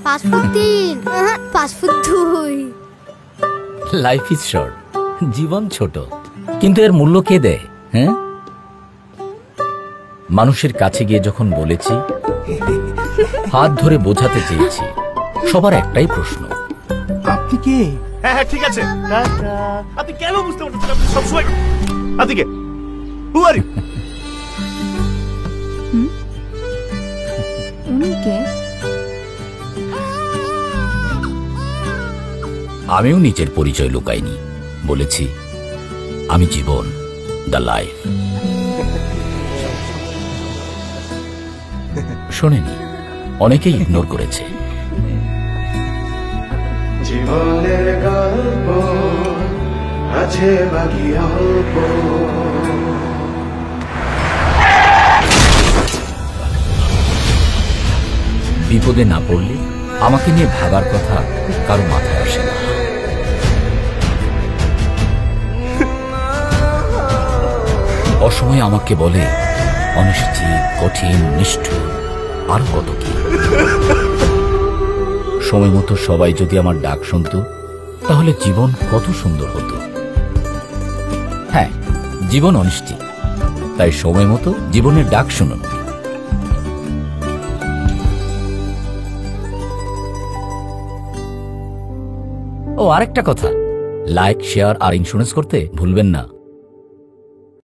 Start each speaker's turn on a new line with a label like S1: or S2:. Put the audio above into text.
S1: 5 foot 3, 5 foot 2।
S2: Life is short, জীবন ছোট, কিন্তু এর মূল্য কে দেয়? হ্যাঁ, মানুষের কাছে গিয়ে যখন বলেছি, হাত ধরে বোঝাতে চেয়েছি, সবার একটাই প্রশ্ন,
S3: আপনি কে?
S4: হ্যাঁ হ্যাঁ ঠিক আছে, আপনি কেন বুঝতে পারছেন? আপনি সবসময় আপনি কে? হু আর ইউ?
S5: উনি কে?
S2: আমিও নিজের পরিচয় লুকাইনি, বলেছি আমি জীবন, দ্য লাইফ। শোনেনি, অনেকেই ইগনোর করেছে।
S6: জীবনের গল্প আছে বাকি অল্প।
S2: বিপদে না পড়লে আমাকে নিয়ে ভাবার কথা কারো মাথায় আসে না। অসময়ে আমাকে বলে অনিশ্চিত, কঠিন, নিষ্ঠুর, আর কত কি। সময় মতো সবাই যদি আমার ডাক শুনত, তাহলে জীবন কত সুন্দর হতো। হ্যাঁ, জীবন অনিশ্চিত, তাই সময় মতো জীবনের ডাক শুনুন। ও আরেকটা কথা, লাইক, শেয়ার আর ইন্স্যুরেন্স করতে ভুলবেন না।